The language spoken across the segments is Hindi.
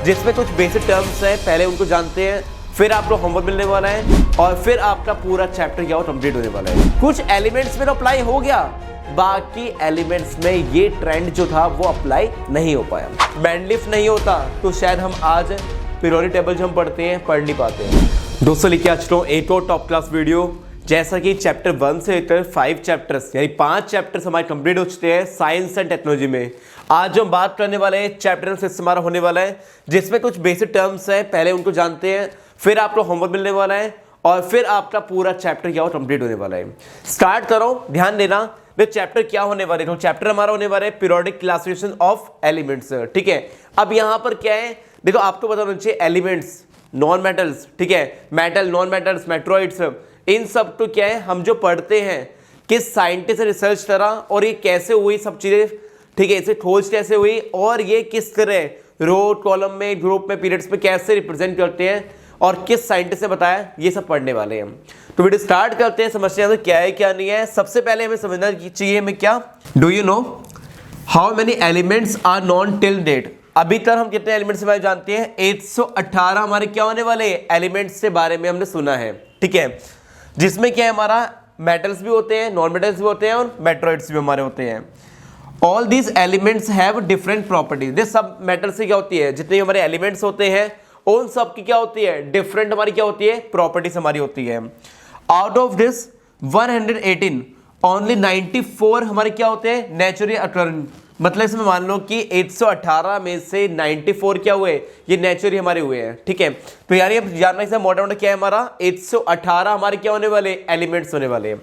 जिसमें कुछ बेसिक टर्म्स हैं, पहले उनको जानते हैं, फिर आपको होमवर्क मिलने वाला है और फिर आपका पूरा चैप्टर क्या हो कंप्लीट होने वाला है। कुछ एलिमेंट्स में तो अप्लाई हो गया, बाकी एलिमेंट्स में ये ट्रेंड जो था वो अप्लाई नहीं हो पाया। बैंडलिफ्ट नहीं होता तो शायद हम आज पीरियोडिक टेबल जो हम पढ़ते हैं पढ़ नहीं पाते हैं। दोस्तों लेके आ चुका हूँ एक और टॉप क्लास वीडियो। जैसा कि चैप्टर 1 से लेकर 5 चैप्टर्स यानी 5 चैप्टर्स हमारे कंप्लीट हो चुके हैं साइंस एंड टेक्नोलॉजी में। आज जो हम बात करने वाले हैं चैप्टर 6 हमारा होने वाला है, जिसमें कुछ बेसिक टर्म्स हैं, पहले उनको जानते हैं, फिर आपको होमवर्क मिलने वाला है और फिर आपका पूरा चैप्टर क्या हो कंप्लीट होने वाला है। स्टार्ट करो, ध्यान देना वे चैप्टर क्या होने वाले। तो चैप्टर हमारा होने वाला है पीरियोडिक क्लासिफिकेशन ऑफ एलिमेंट्स। ठीक है, अब यहाँ पर क्या है, देखो आपको पता होना चाहिए एलिमेंट्स, नॉन मेटल्स, ठीक है, मेटल, नॉन मेटल्स, मेट्रॉइड्स, इन सब तो क्या है हम जो पढ़ते हैं किस साइंटिस्ट ने रिसर्च करा और ये कैसे हुई सब चीजें, ठीक है, इसे खोज कैसे हुई और ये किस तरह रो कॉलम में, ग्रुप में, पीरियड्स में कैसे रिप्रेजेंट करते हैं और किस साइंटिस्ट ने बताया, ये सब पढ़ने वाले हैं। तो वीडियो स्टार्ट करते हैं, समझते हैं क्या है क्या नहीं है। सबसे पहले हमें समझना चाहिए हमें क्या, do you know how many elements are known till date. अभी तक हम कितने एलिमेंट्स के बारे में जानते हैं, 118 हमारे क्या होने वाले एलिमेंट्स के बारे में हमने सुना है। ठीक है, जिसमें क्या है हमारा मेटल्स भी होते हैं, नॉन मेटल्स भी होते हैं और मेट्रॉइड्स भी हमारे होते हैं। All these elements have different properties. ये सब मेटल से क्या होती है, जितने हमारे एलिमेंट्स होते हैं उन सब की क्या होती है, डिफरेंट हमारी क्या होती है, प्रॉपर्टीज हमारी होती है। आउट ऑफ दिस 118 ओनली 94 हमारे क्या होते हैं, नेचुरली अकर्ड। मतलब इसमें मान लो कि 118 में से 94 क्या हुए, ये नेचुरली हमारे हुए हैं। ठीक है, तो यार ये जानना इसमें मोटा मोटा क्या है हमारा, 118 हमारे क्या होने वाले, एलिमेंट्स होने वाले हैं।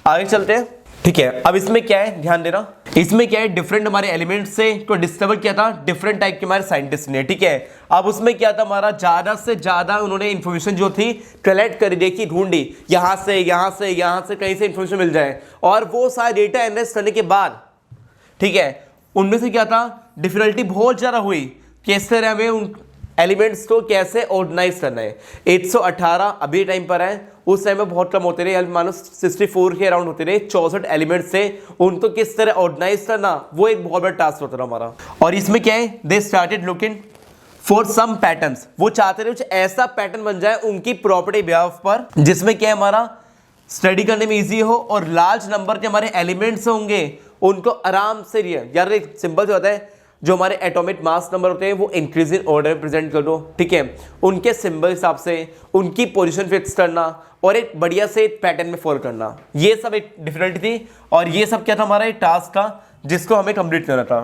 आगे चलते हैं। ठीक है, अब इसमें क्या है ध्यान देना, इसमें क्या है डिफरेंट हमारे एलिमेंट्स से को डिस्कवर किया था डिफरेंट टाइप के हमारे साइंटिस्ट ने। ठीक है, अब उसमें क्या था हमारा, ज्यादा से ज्यादा उन्होंने इन्फॉर्मेशन जो थी कलेक्ट करी, देखी, ढूंढी, यहां से कहीं से इन्फॉर्मेशन मिल जाए और वो सारा डेटा एनालाइज करने के बाद, ठीक है, उनमें से क्या था, डिफिकल्टी बहुत ज़्यादा हुई कि इस तरह हमें उन एलिमेंट्स को कैसे ऑर्गेनाइज करना है। 118 अभी टाइम पर है, उस टाइम में बहुत कम होते रहे, मानो 64 के अराउंड होते रहे, 64 एलिमेंट्स से उनको किस तरह ऑर्गेनाइज करना वो एक बहुत बड़ा टास्क होता रहा हमारा। और इसमें क्या है, they started looking for some patterns, वो चाहते रहे कुछ ऐसा पैटर्न बन जाए उनकी प्रॉपर्टी बिहाफ पर जिसमें क्या है हमारा स्टडी करने में इजी हो और लार्ज नंबर के हमारे एलिमेंट्स होंगे उनको आराम से यार एक सिंपल से होता है, जो हमारे एटॉमिक मास नंबर होते हैं वो इंक्रीज इन ऑर्डर प्रेजेंट कर दो। ठीक है, उनके सिंबल हिसाब से उनकी पोजीशन फिक्स करना और एक बढ़िया से पैटर्न में फॉलो करना, ये सब एक डिफिकल्टी थी और ये सब क्या था हमारा एक टास्क था जिसको हमें कंप्लीट करना था।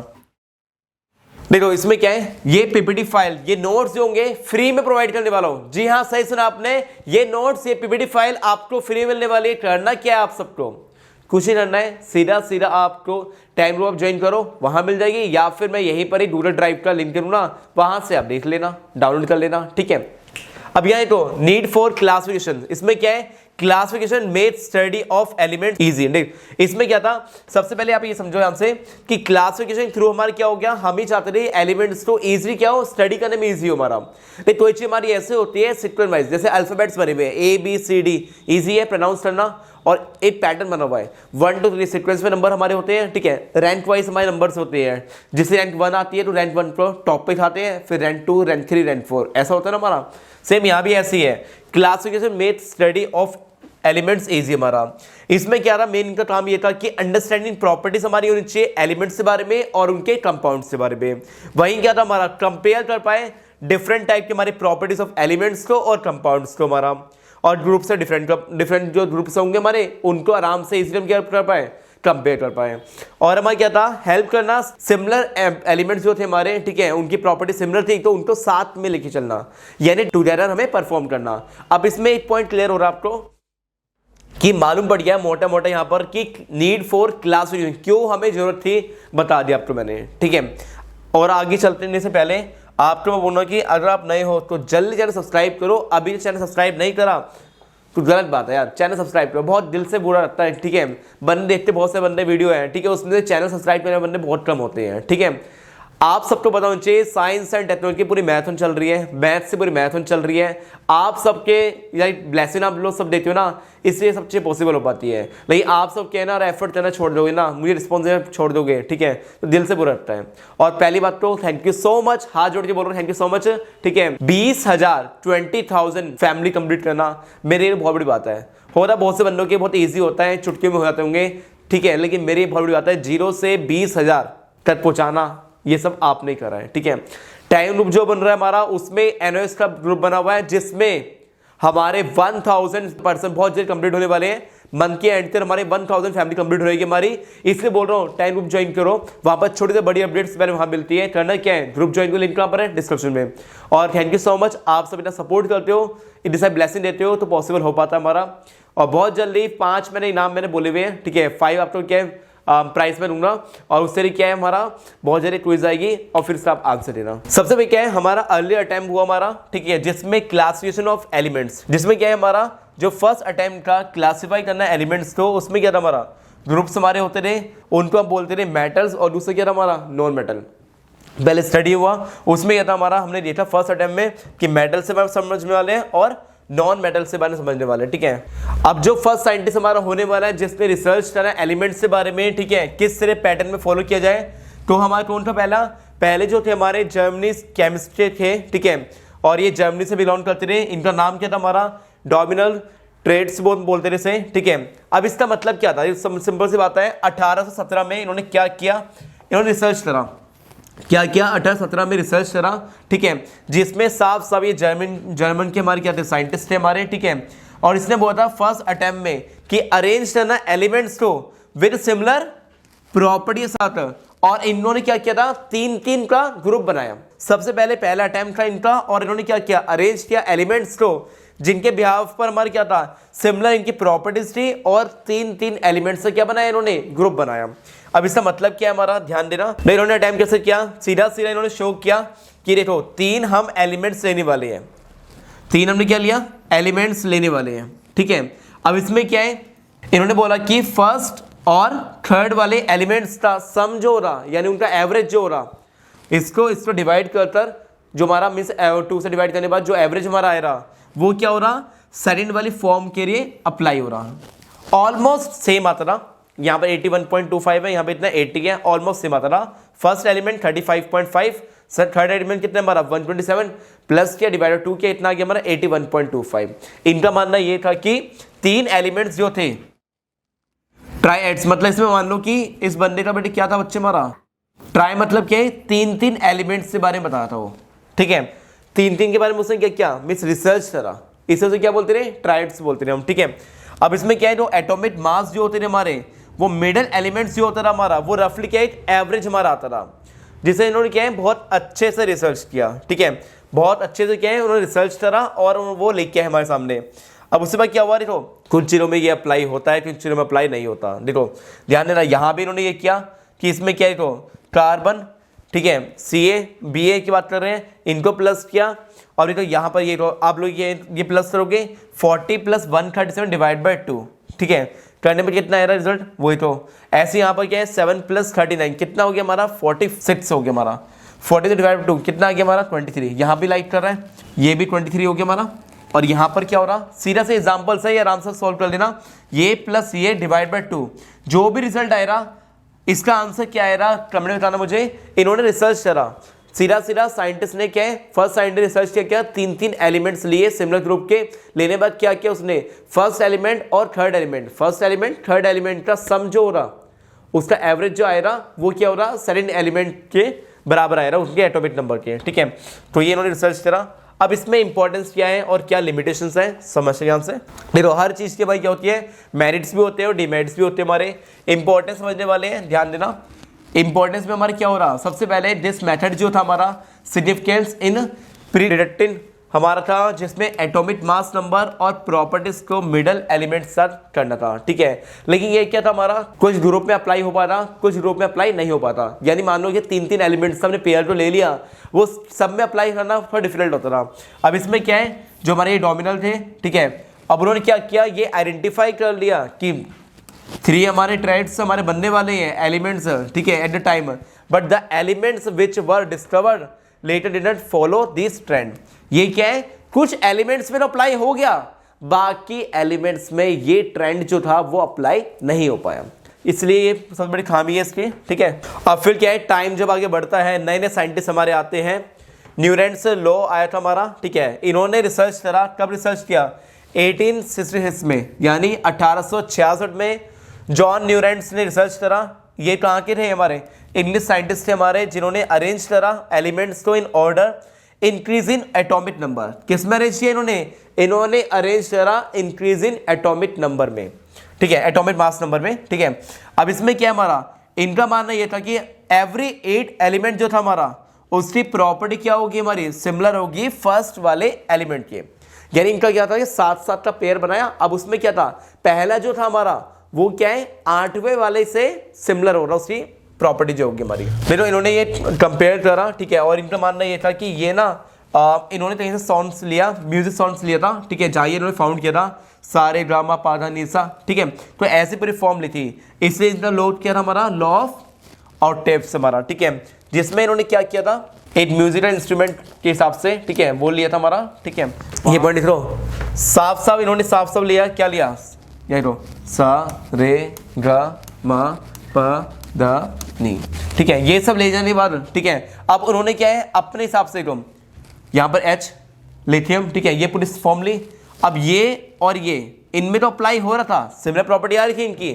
देखो इसमें क्या है, ये पीपीटी फाइल, ये नोट्स जो होंगे फ्री में प्रोवाइड करने वाला हूं। जी हाँ, सही सुना आपने, ये नोट्स, ये पीपीटी फाइल आपको फ्री मिलने वाली है। करना क्या है, आप सबको कुछ ही करना है, सीधा सीधा आपको टाइम ग्रुप ज्वाइन करो, वहां मिल जाएगी, या फिर मैं यहीं पर ही गूगल ड्राइव का लिंक करूंगा, वहां से आप देख लेना, डाउनलोड कर लेना। ठीक है, अब यहाँ तो नीड फॉर क्लासिफिकेशन, इसमें क्या है, classification made study of element easy. देख इसमें क्या था, सबसे पहले आप ये समझो यहां से कि क्लासिफिकेशन थ्रू हमारा क्या हो गया, हम ही चाहते थे एलिमेंट्स को इजीली क्या हो, स्टडी करने में इजी हो हमारा। देख कोई चीज हमारी ऐसे होती है सीक्वेंस वाइज, जैसे अल्फाबेट्स बने हुए हैं A B C D, easy है प्रोनाउंस करना और एक पैटर्न बना हुआ है, 1 2 3 सीक्वेंस में नंबर हमारे होते हैं। ठीक है, रैंक वाइज हमारे नंबर्स होते हैं, जिससे रैंक 1 आती है तो रैंक 1 को टॉप पे खाते हैं, फिर रैंक 2, रैंक 3, रैंक 4, ऐसा होता है ना हमारा। सेम यहाँ भी ऐसी है, classification made study of elements easy हमारा। इसमें क्या रहा, मेन इनका काम ये था कि अंडरस्टैंडिंग प्रॉपर्टीज हमारी होनी चाहिए एलिमेंट्स के बारे में और उनके कंपाउंड्स के बारे में। वहीं क्या था हमारा, कंपेयर कर पाए डिफरेंट टाइप के हमारे प्रॉपर्टीज ऑफ एलिमेंट्स को और कंपाउंड्स को हमारा, और ग्रुप से डिफरेंट जो ग्रुप्स होंगे हमारे उनको आराम से इजीली हम क्या कर पाए, कंपेयर कर पाए। और हमारा क्या था, हेल्प करना सिमिलर एलिमेंट्स जो थे हमारे, ठीक है, उनकी प्रॉपर्टी सिमिलर थी तो उनको साथ में लेके चलना, यानी टुगेदर हमें परफॉर्म करना। अब इसमें एक पॉइंट क्लियर हो रहा है आपको कि मालूम पड़ गया मोटा मोटा यहाँ पर कि नीड फॉर क्लासिफिकेशन क्यों हमें जरूरत थी, बता दिया आपको मैंने। ठीक है, और आगे चलने से पहले आपको मैं बोलूँगा कि अगर आप नए हो तो जल्दी चैनल सब्सक्राइब करो। अभी चैनल सब्सक्राइब नहीं करा तो गलत बात है यार, चैनल सब्सक्राइब करो, बहुत दिल से बुरा लगता है। ठीक है, बंदे देखते बहुत से बंदे वीडियो हैं, ठीक है, उसमें चैनल सब्सक्राइब करने बंदे बहुत कम होते हैं। ठीक है, आप सबको पता होना चाहिए साइंस एंड टेक्नोलॉजी की पूरी मैराथन चल रही है, मैथ से पूरी मैराथन चल रही है। आप सबके लाइक ब्लेसिंग आप लोग सब देते हो ना, इसलिए सब चीज़ पॉसिबल हो पाती है। लेकिन आप सब क्या है ना, एफर्ट करना छोड़ दोगे ना, मुझे रिस्पॉन्सिबिलिटी छोड़ दोगे, ठीक है, तो दिल से बुरा लगता है। और पहली बात तो थैंक यू सो मच, हाथ जोड़ के बोल रहा हूँ, थैंक यू सो मच, ठीक है। 20,000 20,000 फैमिली कंप्लीट करना मेरे लिए बहुत बड़ी बात है। होता बहुत से बंदों के बहुत ईजी होता है, चुटकी में हो जाते होंगे, ठीक है, लेकिन मेरी बहुत बड़ी बात है 0 से 20,000 तक पहुंचाना, ये सब आपने करा है, ठीक है। टाइम ग्रुप जो बन रहा है हमारा, उसमें एनओएस का ग्रुप बना हुआ है, जिसमें हमारे 1000 पर्सन बहुत जल्द कंप्लीट होने वाले हैं। मंथ के एंड तक हमारे 1000 फैमिली कंप्लीट हो जाएगी हमारी, इसलिए बोल रहा हूँ टाइम ग्रुप ज्वाइन करो। वहां पर छोटी से बड़ी अपडेट्स मैंने वहां मिलती है। करना क्या है, ग्रुप ज्वाइन को लिंक कहां पर है, डिस्क्रिप्शन में। और थैंक यू सो मच, आप सब इतना सपोर्ट करते हो, इतनी सारी ब्लेसिंग देते हो, तो पॉसिबल हो पाता है हमारा। और बहुत जल्दी 5 मैंने इनाम मैंने बोले हुए हैं, ठीक है। 5 आपको क्या है प्राइस में दूंगा, और उससे भी क्या है हमारा बहुत जल्दी क्विज आएगी, और फिर से आप आंसर देना। सबसे पहले क्या है, हमारा अर्ली अटेम्प्ट हुआ हमारा, ठीक है, जिसमें क्लासिफिकेशन ऑफ एलिमेंट्स, जिसमें क्या है हमारा जो फर्स्ट अटेम्प्ट का क्लासिफाई करना एलिमेंट्स को, उसमें क्या था हमारा ग्रुप्स हमारे होते थे, उनको हम बोलते थे मेटल्स, और दूसरा क्या था हमारा नॉन मेटल। पहले स्टडी हुआ, उसमें क्या था हमारा, हमने देखा फर्स्ट अटेम्प्ट में कि मेटल से बारे में समझने वाले हैं और नॉन मेटल से बारे में समझने वाले हैं, ठीक है। अब जो फर्स्ट साइंटिस्ट हमारा होने वाला है, जिसने रिसर्च करा एलिमेंट्स के बारे में, ठीक है, किस तरह पैटर्न में फॉलो किया जाए, तो हमारा कौन था पहले जो थे हमारे जर्मनी केमिस्ट्री थे, ठीक है, और ये जर्मनी से बिलोंग करते थे। इनका नाम क्या था हमारा, डोमिनल ट्रेड्स बोलते थे इसे, ठीक है। अब इसका मतलब क्या था, सिंपल सी बात है, 1817 में इन्होंने क्या किया, इन्होंने रिसर्च करा, क्या किया 1817 में रिसर्च करा, ठीक है, जिसमें साफ ये जर्मन के हमारे क्या थे साइंटिस्ट थे हमारे, ठीक है। और इसने बोला था फर्स्ट अटेम्प्ट में कि अरेंज करना एलिमेंट्स को विद सिमिलर प्रॉपर्टी साथ, और इन्होंने क्या किया था, 3 का ग्रुप बनाया। सबसे पहला अटेम्प्ट था इनका, और इन्होंने क्या किया, अरेंज किया एलिमेंट्स को जिनके बिहाफ पर हमारे क्या था, सिमिलर इनकी प्रॉपर्टीज थी, और 3 एलिमेंट्स से क्या बनाया इन्होंने, ग्रुप बनाया। अब इसका मतलब क्या है हमारा, ध्यान देना। इन्होंने अटेम्प्ट कैसे किया, सीधा इन्होंने शो किया कि देखो 3 हम एलिमेंट्स लेने वाले हैं, 3 हमने क्या लिया, एलिमेंट्स लेने वाले हैं, ठीक है। अब इसमें क्या है, इन्होंने बोला कि फर्स्ट और थर्ड वाले एलिमेंट्स का सम जो हो रहा, यानी उनका एवरेज जो हो रहा, इसको डिवाइड कर जो हमारा मीन्स 2 से डिवाइड करने के बाद जो एवरेज हमारा आ रहा, वो क्या हो रहा, सेकंड वाली फॉर्म के लिए अप्लाई हो रहा। ऑलमोस्ट सेम आता रहा, यहाँ पर 81.25 है, यहाँ पे इतना 80 है, ऑलमोस्ट सेम आता रहा। First element 35.5, sir third element कितना हमारा 127, प्लस किया डिवाइडेड 2 किया, इतना आ गया हमारा 81.25। इनका मानना ये था कि 3 एलिमेंट्स जो थे ट्राइएड्स, मतलब इसमें मान लो कि इस बंदे का बेटे क्या था बच्चे हमारा, ट्राई मतलब क्या है, 3 एलिमेंट्स के बारे में बताया था वो, ठीक है। 3 के बारे में उसने क्या मिस रिसर्च करा, इसे उसे क्या बोलते रहे, ट्राइड्स बोलते रहे हम, ठीक है। अब इसमें क्या है, जो एटॉमिक मास जो होते थे हमारे, वो मिडल एलिमेंट्स जो होता था हमारा, वो रफली क्या एक एवरेज हमारा आता था, जिसे इन्होंने क्या है बहुत अच्छे से रिसर्च किया, ठीक है, बहुत अच्छे से क्या है उन्होंने रिसर्च करा, और वो लेके आए हमारे सामने। अब उसके बाद क्या हुआ, देखो कुछ चीज़ों में ये अप्लाई होता है, कुछ चीज़ों में अप्लाई नहीं होता। देखो ध्यान देना, यहाँ भी इन्होंने ये किया कि इसमें क्या है, देखो कार्बन, ठीक है, CA की बात कर रहे हैं, इनको प्लस किया, और देखो यहाँ पर ये आप लोग ये प्लस करोगे 40 + 137 डिवाइड बाई 2, ठीक है, करने में कितना आया रिजल्ट, वही तो। ऐसे यहाँ पर क्या है 7 + 39 कितना हो गया हमारा 46 हो गया हमारा, 40 डिवाइड बाई 2 कितना आ गया हमारा 23। यहाँ भी लाइक कर रहा है, ये भी 23 हो गया हमारा। और यहाँ पर क्या हो रहा, सीधा से एग्जाम्पल से आराम से सॉल्व कर लेना, ये प्लस ये डिवाइड बाई 2, जो भी रिजल्ट आएगा इसका आंसर क्या आएगा कमेंट में बताना मुझे। इन्होंने रिसर्च करा, सीधा साइंटिस्ट ने क्या है, फर्स्ट साइंटिस्ट रिसर्च किया, क्या 3 एलिमेंट्स लिए सिमिलर ग्रुप के, लेने बाद क्या किया उसने, फर्स्ट एलिमेंट और third element, first element third element का सम जो हो रहा, उसका एवरेज जो आएगा वो क्या हो रहा, सेकंड एलिमेंट के बराबर आएगा उसके एटॉमिक नंबर के, ठीक है। तो ये इन्होंने रिसर्च करा। अब इसमें इंपॉर्टेंस क्या है और क्या लिमिटेशंस है, समझते हैं से। देखो हर चीज़ के भाई क्या होती है, मेरिट्स भी होते हैं और डिमेरिट्स भी होते हैं हमारे। इंपॉर्टेंस समझने वाले हैं, ध्यान देना। इंपॉर्टेंस में हमारे क्या हो रहा, सबसे पहले दिस मेथड जो था हमारा सिग्निफिकेंस इन प्रीडिक्टिंग हमारा था, जिसमें एटॉमिक मास नंबर और प्रॉपर्टीज को मिडल एलिमेंट साथ करना था, ठीक है। लेकिन ये क्या था हमारा, कुछ ग्रुप में अप्लाई हो पाता, कुछ ग्रुप में अप्लाई नहीं हो पाता। यानी मान लो कि 3 एलिमेंट्स हमने पेयर तो ले लिया, वो सब में अप्लाई करना थोड़ा डिफिकल्ट होता था। अब इसमें क्या है, जो हमारे ये डोमिनल थे, ठीक है, अब उन्होंने क्या किया, ये आइडेंटिफाई कर लिया कि 3 हमारे ट्राइड्स हमारे बनने वाले हैं एलिमेंट्स, ठीक है, at the time. But the elements which were discovered letter did not follow this trend. ये क्या है, कुछ एलिमेंट्स में अप्लाई हो गया, बाकी एलिमेंट्स में ये ट्रेंड जो था वो अप्लाई नहीं हो पाया, इसलिए ये सबसे बड़ी खामी है इसकी। ठीक है, अब फिर क्या है, टाइम जब आगे बढ़ता है, नए नए साइंटिस्ट हमारे आते हैं। न्यूरेंस लॉ आया था हमारा, ठीक है, इन्होंने रिसर्च करा। कब रिसर्च किया? 1866 में, यानी 1866 में जॉन न्यूरेंस ने रिसर्च करा। ये कहाँ के थे? हमारे इंग्लिश साइंटिस्ट थे हमारे, जिन्होंने अरेंज करा एलिमेंट्स को in order increase in atomic number. किस में अरेंज किया इन्होंने अरेंज करा इंक्रीज इन एटॉमिक नंबर में, ठीक है, एटॉमिक मास नंबर में। ठीक है, अब इसमें क्या हमारा, इनका मानना यह था कि एवरी 8 एलिमेंट जो था हमारा, उसकी प्रॉपर्टी क्या होगी हमारी, सिमिलर होगी फर्स्ट वाले एलिमेंट के। यानी इनका क्या था कि 7-7 का पेयर बनाया। अब उसमें क्या था, पहला जो था हमारा वो क्या है, 8वें वाले से सिमिलर हो रहा, उसकी प्रॉपर्टी जो होगी हमारी। देखो इन्होंने ये कंपेयर करा, ठीक है, और इनका मानना ये था कि ये ना इन्होंने कहीं से सॉन्ग्स लिया, म्यूजिक सॉन्ग्स लिया था, ठीक है, जहाँ इन्होंने फाउंड किया था सारे ड्रामा पाधा निसा, ठीक है, तो ऐसी पूरी फॉर्म ली थी, इसलिए इनका लोड किया था हमारा लॉ ऑफ ऑक्टेव्स हमारा, ठीक है, जिसमें इन्होंने क्या किया था, एक म्यूजिकल इंस्ट्रूमेंट के हिसाब से, ठीक है, वो लिया था हमारा। ठीक है, ये पॉइंट लिख लो, साफ साफ इन्होंने साफ साफ लिया, क्या लिया, ये लो, सा रे ग म प द नी, ठीक है, ये सब ले जाने के बाद, ठीक है, अब उन्होंने क्या है अपने हिसाब से, यहाँ पर H लिथियम, ठीक है, ये पूरी फॉर्म ली। अब ये और ये इनमें तो अप्लाई हो रहा था, सिमिलर प्रॉपर्टी आ रही थी इनकी,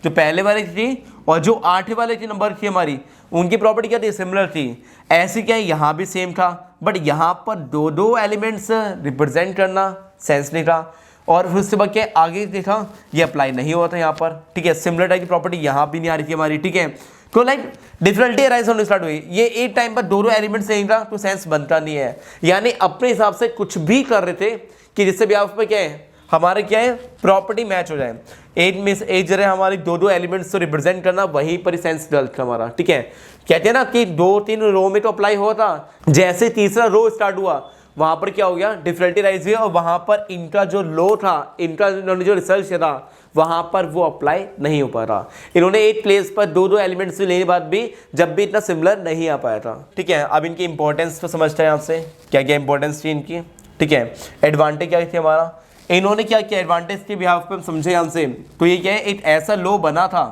जो पहले वाली थी और जो 8वें वाले की नंबर थी हमारी, उनकी प्रॉपर्टी क्या थी, सिमिलर थी। ऐसी क्या है, यहाँ भी सेम था, बट यहाँ पर दो एलिमेंट्स रिप्रेजेंट करना सेंस नहीं था, और फिर उसके बाद क्या आगे देखा, ये अप्लाई नहीं हुआ था यहाँ पर, ठीक है, सिमिलर टाइप की प्रॉपर्टी यहाँ भी नहीं आ रही थी हमारी, ठीक है, तो लाइक डिफिकल्टी अराइज होने स्टार्ट हुई। ये एक टाइम पर दो एलिमेंट्स नहीं था तो सेंस बनता नहीं है, यानी अपने हिसाब से कुछ भी कर रहे थे कि जिससे भी आप पे क्या है, हमारे क्या है, प्रॉपर्टी मैच हो जाए। एक जगह हमारी दो एलिमेंट्स को रिप्रेजेंट करना, वहीं पर सेंस गलत था हमारा, ठीक है, कहते हैं ना कि 2-3 रो में तो अप्लाई हुआ था, जैसे तीसरा रो स्टार्ट हुआ वहां पर क्या हो गया, डिफिकल्टी राइज हुई, और वहां पर इनका जो लो था, इनका इन्होंने जो रिसर्च किया था वहां पर वो अप्लाई नहीं हो पा रहा। इन्होंने एक प्लेस पर दो एलिमेंट्स लेने के बाद भी जब भी इतना सिमिलर नहीं आ पाया था, ठीक है। अब इनकी इंपॉर्टेंस तो समझते हैं आपसे, क्या क्या इंपॉर्टेंस थी इनकी, ठीक है, एडवांटेज क्या थी हमारा, इन्होंने क्या किया, एडवांटेज के बिहाफ पे हम समझे हमसे, तो ये क्या है, एक ऐसा लो बना था,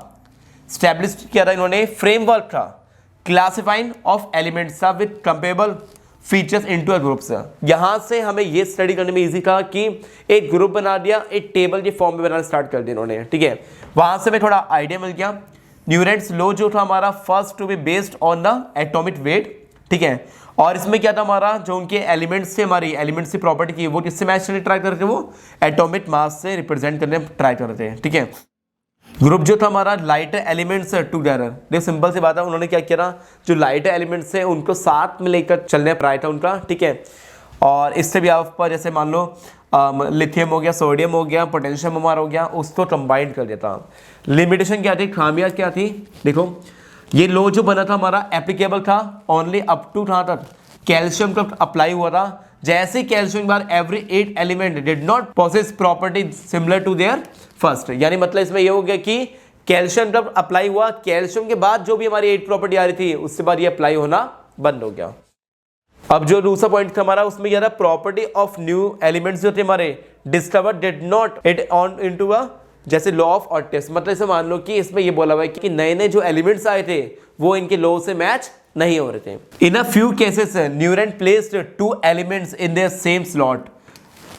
स्टैब्लिश किया था इन्होंने, फ्रेमवर्क था, क्लासिफाइंग ऑफ एलिमेंट्स था with comparable features into a groups. यहां से हमें ये स्टडी करने में इजी था कि एक ग्रुप बना दिया, एक टेबल के फॉर्म में बनाना स्टार्ट कर दिया इन्होंने, ठीक है, वहां से हमें थोड़ा आइडिया मिल गया। न्यूरेंस लॉ जो था हमारा, first to be based on the atomic weight, ठीक है, और इसमें क्या था हमारा, जो उनके एलिमेंट्स से हमारी एलिमेंट्स की प्रॉपर्टी की, वो किससे मैच करने ट्राई करते थे, वो एटॉमिक मास से रिप्रेजेंट करने ट्राई करते हैं, ठीक है। ग्रुप जो था हमारा, लाइटर एलिमेंट्स टुगेदर, देखो सिंपल सी बात है, उन्होंने क्या किया, जो लाइटर एलिमेंट्स है उनको साथ में लेकर चलने ट्राई था उनका, ठीक है, और इससे भी आप पर जैसे मान लो लिथियम हो गया, सोडियम हो गया, पोटेशियम हमारा हो गया, उसको कंबाइंड कर देता। लिमिटेशन क्या थी, खामियां क्या थी, देखो ये लो जो बना था हमारा एप्लीकेबल था ओनली अप टू कहाँ तक, कैल्शियम का अप्लाई हुआ था। जैसे कैल्शियम बार every 8 element did not possess property similar to their first, यानी मतलब इसमें ये हो गया कि कैल्शियम जब अप्लाई हुआ, कैल्शियम के बाद जो भी हमारी 8 प्रॉपर्टी आ रही थी उससे बाद ये अप्लाई होना बंद हो गया। अब जो दूसरा पॉइंट था हमारा, उसमें क्या था, प्रॉपर्टी ऑफ न्यू एलिमेंट्स जो थे हमारे discover did not it on into a, जैसे लॉ ऑफ ऑक्टेव्स, मतलब इसे मान लो कि इसमें ये बोला हुआ है कि नए नए जो एलिमेंट्स आए थे वो इनके लॉ से मैच नहीं हो रहे थे। In a few cases Newlands placed 2 elements in their same slot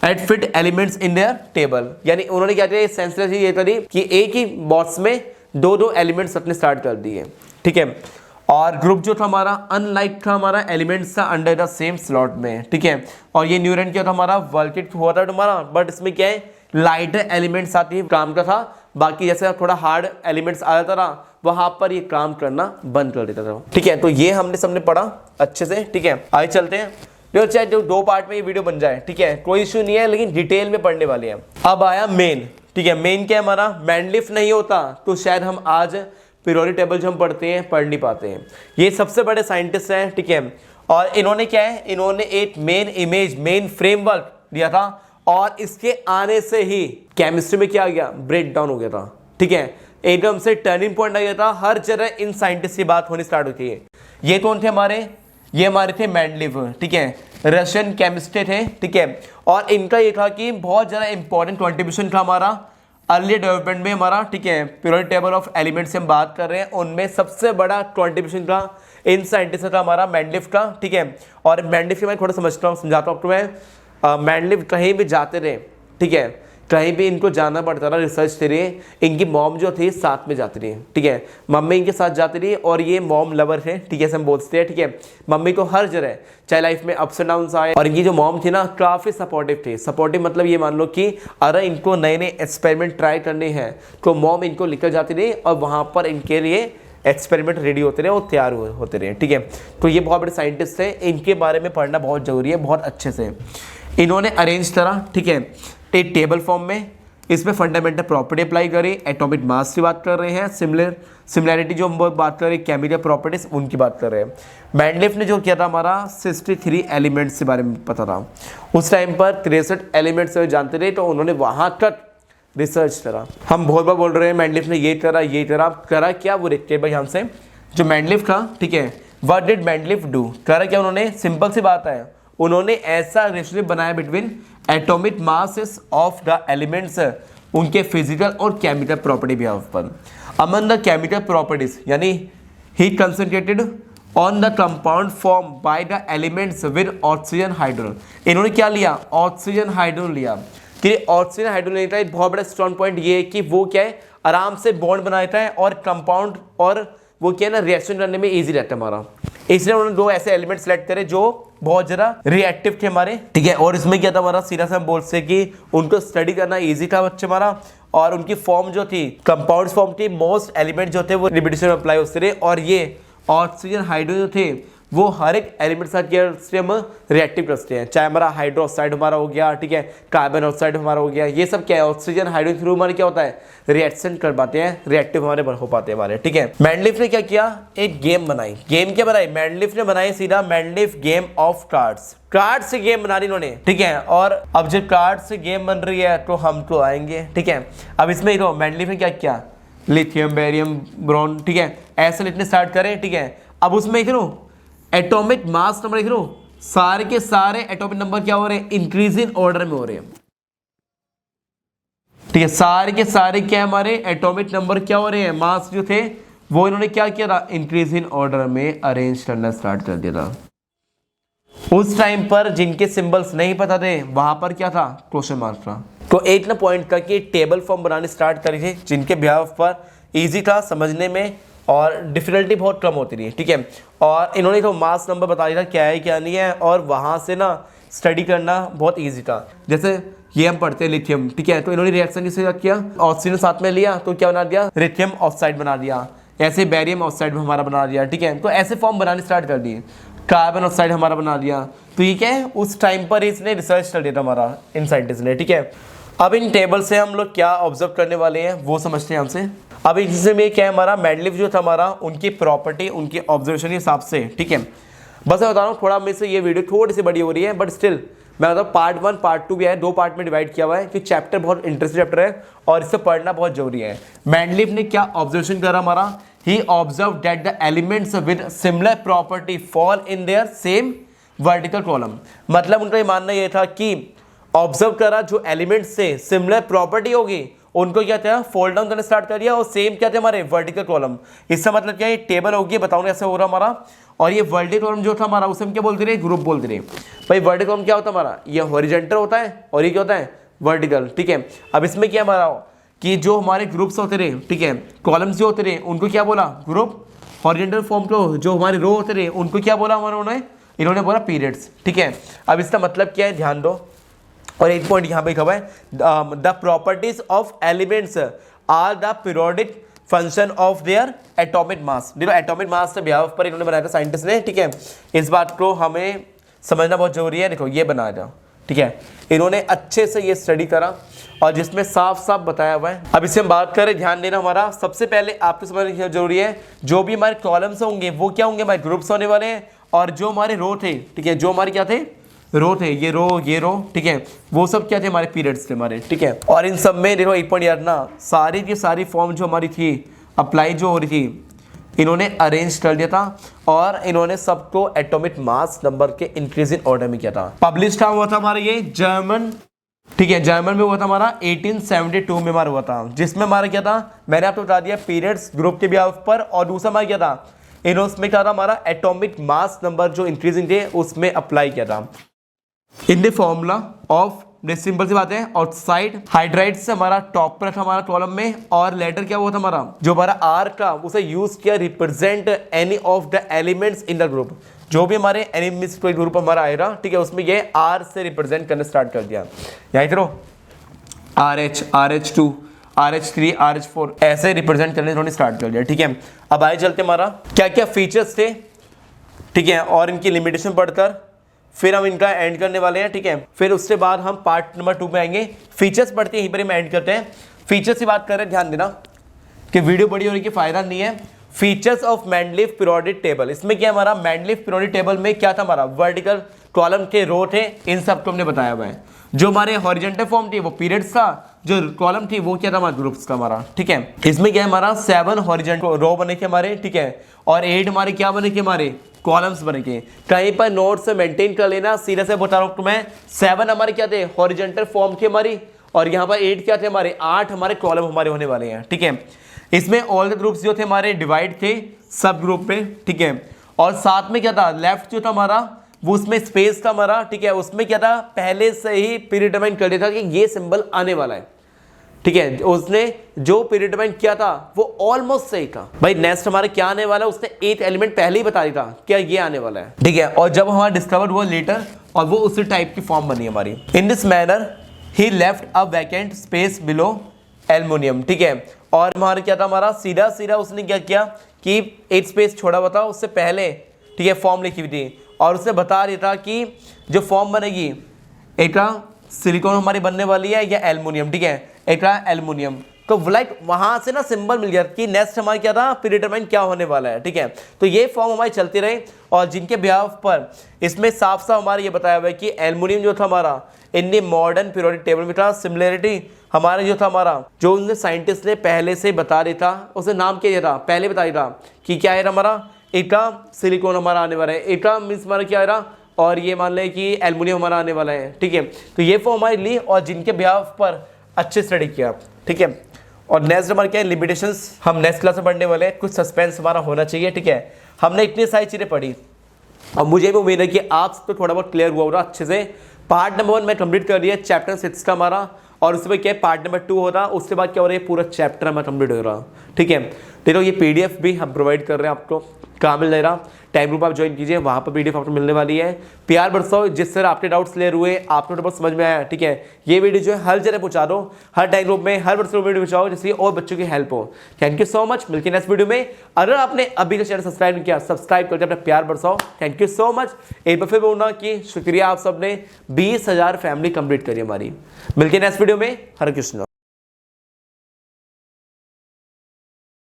at fit elements in their table, यानी उन्होंने क्या किया, सेंसलेस ये करी कि एक ही बॉक्स में दो एलिमेंट्स अपने स्टार्ट कर दिए, ठीक है, और ग्रुप जो था हमारा अनलाइक था हमारा, एलिमेंट्स था अंडर द सेम स्लॉट में, ठीक है, और ये न्यूरेंस क्या था हमारा, वर्किट हुआ था हमारा, बट इसमें क्या है, लाइटर एलिमेंट्स आती काम का था, बाकी जैसे थोड़ा हार्ड एलिमेंट्स आ जाता रहा वहां पर ये काम करना बंद कर देता था, ठीक है। तो ये हमने सबने पढ़ा अच्छे से, ठीक है, आगे चलते हैं, जो चाहे जो 2 पार्ट में ये वीडियो बन जाए, ठीक है, कोई इश्यू नहीं है, लेकिन डिटेल में पढ़ने वाले हैं। अब आया मेन, ठीक है, मेन क्या है हमारा, मैंडलिफ नहीं होता तो शायद हम आज पीरियोडिक टेबल जो हम पढ़ते हैं पढ़ नहीं पाते हैं। ये सबसे बड़े साइंटिस्ट हैं, ठीक है, और इन्होंने क्या है, इन्होंने एक मेन इमेज, मेन फ्रेमवर्क दिया था, और इसके आने से ही केमिस्ट्री में क्या आ गया, ब्रेक डाउन हो गया था, ठीक है। एकदम से टर्निंग पॉइंट आ गया था, हर जगह इन साइंटिस्ट की बात होनी स्टार्ट होती है। ये कौन थे हमारे, ये हमारे थे मेंडलीव, ठीक है, रशियन केमिस्ट थे, ठीक है। और इनका ये था कि बहुत ज़्यादा इंपॉर्टेंट कॉन्ट्रीब्यूशन था हमारा अर्ली डेवलपमेंट में हमारा, ठीक है। पीरियोडिक टेबल ऑफ एलिमेंट्स से हम बात कर रहे हैं, उनमें सबसे बड़ा कॉन्ट्रीब्यूशन था इन साइंटिस्ट का हमारा मेंडलीव का, ठीक है। और मेंडलीव के मैं थोड़ा समझता हूँ, समझाता हूँ आपको मैं। मेंडलीव कहीं भी जाते रहे, ठीक है, कहीं भी इनको जाना पड़ता था रिसर्च के लिए, इनकी मॉम जो थी साथ में जाती रही, ठीक है, मम्मी इनके साथ जाती रही। और ये मॉम लवर थे, ठीक है, हम बोलते हैं, ठीक है। मम्मी को हर जगह चाहे लाइफ में अप्स एंड डाउन्स आए, और इनकी जो मॉम थी ना काफ़ी सपोर्टिव थी। सपोर्टिव मतलब ये मान लो कि अगर इनको नए नए एक्सपेरिमेंट ट्राई करने हैं तो मॉम इनको लेकर जाती रही और वहाँ पर इनके लिए एक्सपेरिमेंट रेडी होते रहे और तैयार होते रहे, ठीक है। तो ये बहुत बड़े साइंटिस्ट थे, इनके बारे में पढ़ना बहुत ज़रूरी है, बहुत अच्छे से। इन्होंने अरेंज करा, ठीक है, एक टेबल फॉर्म में, इसमें फंडामेंटल प्रॉपर्टी अप्लाई करी, एटॉमिक मास की बात कर रहे हैं, सिमिलैरिटी जो हम बात कर रहे हैं, केमिकल प्रॉपर्टीज उनकी बात कर रहे हैं। मेंडलीव ने जो किया था हमारा 63 एलिमेंट्स के बारे में पता था, उस टाइम पर 63 एलिमेंट्स जानते रहे, तो उन्होंने वहाँ तक रिसर्च करा। हम बहुत बार बोल रहे हैं मेंडलीव ने ये करा क्या, वो देखते हैं भाई यहाँ से। जो मेंडलीव था, ठीक है, व्हाट डिड मेंडलीव डू, करा क्या उन्होंने, सिंपल सी बात है, उन्होंने ऐसा रिलेशनशिप बनाया between atomic masses of the elements, उनके फिजिकल और केमिकल प्रॉपर्टी बिहाफ पर। अमंग द केमिकल प्रॉपर्टीज यानी he concentrated on the compound form by the elements with oxygen hydrogen. इन्होंने क्या लिया, ऑक्सीजन हाइड्रोजन लिया। कि ऑक्सीजन हाइड्रोजन का एक बहुत बड़ा स्ट्रॉन्ग पॉइंट ये है कि वो क्या है, आराम से बॉन्ड बनाता है और कंपाउंड, और वो क्या है ना, रिएक्शन करने में ईजी रहता है हमारा। इसलिए उन्होंने दो ऐसे एलिमेंट सेलेक्ट करे जो बहुत ज़्यादा रिएक्टिव थे हमारे, ठीक है। और इसमें क्या था हमारा, सीधा सा हम बोल सकते कि उनको स्टडी करना इजी था बच्चे हमारा। और उनकी फॉर्म जो थी कंपाउंड फॉर्म थी, मोस्ट एलिमेंट जो थे वो रिपीटेशन में अप्लाई होते रहे। और ये ऑक्सीजन हाइड्रोजन थे वो हर एक एलिमेंट साथ से हम रिएक्टिव करते हैं, चाहे हमारा हाइड्रोक्साइड हमारा हो गया, ठीक है, कार्बन ऑक्साइड हमारा हो गया, ये सब क्या है, ऑक्सीजन हाइड्रोजन थ्रू हमारे क्या होता है, रिएक्शन कर पाते हैं, रिएक्टिव हमारे हो पाते हैं हमारे, ठीक है। मेंडलीव ने क्या किया, एक गेम बनाई। गेम क्या बनाई, मेंडलीव ने बनाई सीधा Mendeleev game of cards. Card से गेम बना रही इन्होंने, ठीक है। और अब जब कार्ड से गेम बन रही है तो हम तो आएंगे, ठीक है। अब इसमें तो मेंडलीव ने क्या किया, लिथियम, बेरियम, ब्रोन, ठीक है, ऐसे लिखने स्टार्ट करें, ठीक है। अब उसमें एटॉमिक मास नंबर लिख लो, सारे के सारे एटॉमिक नंबर क्या हो रहे हैं, इंक्रीज इन ऑर्डर में हो रहे हैं, ठीक है। सारे के सारे क्या हमारे एटॉमिक नंबर क्या हो रहे हैं, मास जो थे वो इन्होंने क्या किया था, इंक्रीज इन ऑर्डर में अरेंज करना स्टार्ट कर दिया था। उस टाइम पर जिनके सिंबल्स नहीं पता थे वहां पर क्या था, क्वेश्चन मार्क था। तो एक ना पॉइंट था कि टेबल फॉर्म बनाने स्टार्ट करी थी, जिनके बिहाफ पर इजी था समझने में और डिफिकल्टी बहुत कम होती रही, ठीक है। और इन्होंने तो मास नंबर बता दिया था क्या है क्या नहीं है, और वहाँ से ना स्टडी करना बहुत इजी था। जैसे ये हम पढ़ते हैं लिथियम, ठीक है, तो इन्होंने रिएक्शन किससे किया, ऑक्सीजन साथ में लिया तो क्या बना दिया, लिथियम ऑक्साइड बना दिया। ऐसे बैरियम ऑक्साइड हमारा बना दिया, ठीक है। तो ऐसे फॉर्म बनाने स्टार्ट कर दिए, कार्बन ऑक्साइड हमारा बना दिया। तो ये क्या है, उस टाइम पर इसने रिसर्च कर दिया था हमारा इन साइंटिस्ट ने, ठीक है। अब इन टेबल से हम लोग क्या ऑब्जर्व करने वाले हैं वो समझते हैं हमसे। अब इसमें क्या है, हमारा मेंडलीव जो था हमारा, उनकी प्रॉपर्टी, उनकी ऑब्जर्वेशन के हिसाब से, ठीक है। बस मैं बता रहा हूँ, थोड़ा मेरे से ये वीडियो थोड़ी सी बड़ी हो रही है, बट स्टिल मैं बता पार्ट 1 पार्ट 2 भी है, 2 पार्ट में डिवाइड किया हुआ है कि चैप्टर बहुत इंटरेस्टिंग चैप्टर है और इसे पढ़ना बहुत जरूरी है। मेंडलीव ने क्या ऑब्जर्वेशन करा हमारा, he observe that the elements with similar property fall in their same vertical column. मतलब उनका ये मानना ये था कि ऑब्जर्व करा जो एलिमेंट्स से सिमिलर प्रॉपर्टी होगी उनको क्या था, फोल्ड डाउन करना स्टार्ट कर दिया, और सेम क्या थे हमारे वर्टिकल कॉलम। इसका मतलब क्या है, टेबल होगी, बताऊंगा ऐसा हो रहा हमारा। और ये वर्टिकल कॉलम जो था हमारा उसे हम क्या बोलते रहे, ग्रुप बोलते रहे। भाई वर्टिकल कॉलम क्या होता है हमारा, ये हॉरिजॉन्टल होता है और ये क्या होता है, वर्टिकल, ठीक है। अब इसमें क्या हमारा कि जो हमारे ग्रुप्स होते रहे, ठीक है, कॉलम्स जो होते रहे उनको क्या बोला, ग्रुप। हॉरिजॉन्टल फॉर्म को जो हमारे रो होते रहे उनको क्या बोला हमारे, इन्होंने बोला पीरियड्स, ठीक है। अब इसका मतलब क्या है, ध्यान दो। और एक पॉइंट यहाँ पे लिखा हुआ है, the properties of elements are the periodic function of their atomic mass. देखो एटॉमिक मास से बिहाफ पर इन्होंने बनाया था साइंटिस्ट ने, ठीक है। इस बात को हमें समझना बहुत जरूरी है। देखो ये बनाया था, ठीक है, इन्होंने अच्छे से ये स्टडी करा और जिसमें साफ साफ बताया हुआ है। अब इससे हम बात करें, ध्यान देना हमारा, सबसे पहले आपको समझना जरूरी है, जो भी हमारे कॉलम्स होंगे वो क्या होंगे, हमारे ग्रुप्स होने वाले हैं। और जो हमारे रो थे, ठीक है, जो हमारे क्या थे, रो थे, ये रो, ठीक है, वो सब क्या थे हमारे पीरियड्स थे हमारे, ठीक है। और इन सब में देखो 1 पॉइंट याद ना, सारी की सारी फॉर्म जो हमारी थी अप्लाई जो हो रही थी, इन्होंने अरेंज कर दिया था और इन्होंने सबको एटॉमिक मास नंबर के इंक्रीजिंग ऑर्डर में किया था। पब्लिश कहाँ हुआ था हमारा ये जर्मन, ठीक है, जर्मन में हुआ था हमारा 1872 में हमारा हुआ था, जिसमें हमारा क्या था, मैंने आपको बता दिया पीरियड्स ग्रुप के बिहाफ पर। और दूसरा हमारा क्या था, इन्होंने क्या था हमारा एटॉमिक मास नंबर जो इंक्रीजिंग थे उसमें अप्लाई किया था। In the formula of simple सी बात है, आउटसाइड हाइड्राइड से हमारा टॉप पर था हमारा कॉलम में, और लेटर क्या हुआ था हमारा जो हमारा आर का, उसे यूज किया represent any of the elements in the group, जो भी हमारे एलिमेंट्स कोई ग्रुप हमारा आएगा, ठीक है, उसमें ये आर से रिप्रेजेंट करना स्टार्ट कर दिया। यहीं करो RH, RH2, RH3, RH4 ऐसे रिप्रेजेंट करने उन्होंने स्टार्ट कर दिया, ठीक है। अब आए चलते हमारा क्या क्या फीचर्स थे, ठीक है, और इनकी लिमिटेशन पढ़कर फिर हम इनका एंड करने वाले हैं, ठीक है। फिर उसके बाद हम पार्ट नंबर 2 में आएंगे। फीचर्स पढ़ते हैं, यहीं पर हम एंड करते हैं। फीचर्स की बात कर रहे हैं, ध्यान देना कि वीडियो बड़ी होने की फायदा नहीं है। Features of Mendeleev periodic table, इसमें क्या हमारा मैंडलीफ पीरियोडिक टेबल में क्या था हमारा वर्टिकल कॉलम के रो थे, इन सबको हमने बताया हुआ है। जो हमारे हॉरिजॉन्टल फॉर्म थी वो पीरियड्स था, जो कॉलम थी वो क्या था हमारा ग्रुप्स का हमारा, ठीक है। इसमें क्या है हमारा 7 हॉरिजॉन्टल रो बने के हमारे, ठीक है, और 8 हमारे क्या बने के हमारे कॉलम्स बने के। कहीं पर नोट्स मेंटेन कर लेना, सीधे से बता रहा हूं तुम्हें। 7 हमारे क्या थे हॉरिजॉन्टल फॉर्म के हमारी, और यहाँ पर 8 क्या थे हमारे 8 हमारे कॉलम हमारे होने वाले हैं, ठीक है। इसमें ऑल द ग्रुप्स जो थे हमारे डिवाइड थे सब ग्रुप में, ठीक है। और साथ में क्या था लेफ्ट जो था हमारा वो उसमें स्पेस था हमारा, ठीक है, उसमें क्या था पहले से ही प्रीडिटरमाइन कर दिया था कि ये सिंबल आने वाला है, ठीक है। उसने जो प्रीडिटरमाइन किया था वो ऑलमोस्ट सही था भाई। नेक्स्ट हमारे क्या आने वाला है उसने 8th एलिमेंट पहले ही बता दिया था क्या ये आने वाला है, ठीक है। और जब हमारा डिस्कवर हुआ लेटर और वो उसी टाइप की फॉर्म बनी हमारी। In this manner he left a vacant space below aluminium, ठीक है। और हमारा क्या था हमारा सीधा सीधा उसने क्या किया कि 8 स्पेस छोड़ा हुआ था उससे पहले, ठीक है, फॉर्म लिखी हुई थी, और उसने बता दिया था कि जो फॉर्म बनेगी एक सिलिकॉन हमारी बनने वाली है या एल्युमिनियम, ठीक है, एक एल्युमिनियम। तो लाइक वहां से ना सिंबल मिल गया कि नेक्स्ट हमारा क्या था प्रीडिटरमाइन क्या होने वाला है, ठीक है। तो ये फॉर्म हमारी चलती रही, और जिनके बिहाफ पर इसमें साफ साफ हमारा ये बताया हुआ है कि एल्युमिनियम जो था हमारा in the modern periodic table में था। सिमिलरिटी हमारा जो था हमारा जो उनने साइंटिस्ट ने पहले से बता दिया था, उसने नाम क्या दिया था पहले बता दिया था कि क्या है हमारा एटा सिलिकॉन हमारा आने वाला है, एटा मीन्स हमारा क्या है, और ये मान लें कि एल्युमिनियम हमारा आने वाला है, ठीक है। तो ये फॉर्म हमारी ली और जिनके बिहाफ पर अच्छे स्टडी किया, ठीक है। और नेक्स्ट हमारे क्या है लिमिटेशंस, हम नेक्स्ट क्लास में पढ़ने वाले हैं। कुछ सस्पेंस हमारा होना चाहिए, ठीक है। हमने इतनी सारी चीज़ें पढ़ी और मुझे भी उम्मीद है कि आप सब तो थोड़ा बहुत क्लियर हुआ होगा अच्छे से। पार्ट नंबर 1 मैं कंप्लीट कर दिया, चैप्टर 6 का हमारा, और उसमें क्या है पार्ट नंबर 2 हो रहा, उसके बाद क्या हो रहा है पूरा चैप्टर हमारा कंप्लीट हो रहा, ठीक है। देखो ये PDF भी हम प्रोवाइड कर रहे हैं आपको, कहाँ मिल रहा टाइम ग्रुप आप ज्वाइन कीजिए, वहाँ पर PDF आपको मिलने वाली है। प्यार बरसाओ, जिस तरह आपके डाउट्स क्लियर हुए, आपको बहुत समझ में आया, ठीक है। ये वीडियो जो है हर जगह पहुँचा दो, हर टाइम ग्रुप में हर बच्चों को वीडियो पहुँचाओ जिससे और बच्चों की हेल्प हो। थैंक यू सो मच, मिलते हैं नेक्स्ट वीडियो में। अगर आपने अभी का चैनल सब्सक्राइब नहीं किया, सब्सक्राइब करके अपना प्यार बरसाओ। Thank you so much. एक बार फिर बोलना कि शुक्रिया, आप सबने 20,000 फैमिली कंप्लीट करी हमारी। मिलते हैं नेक्स्ट वीडियो में। हरे कृष्णा।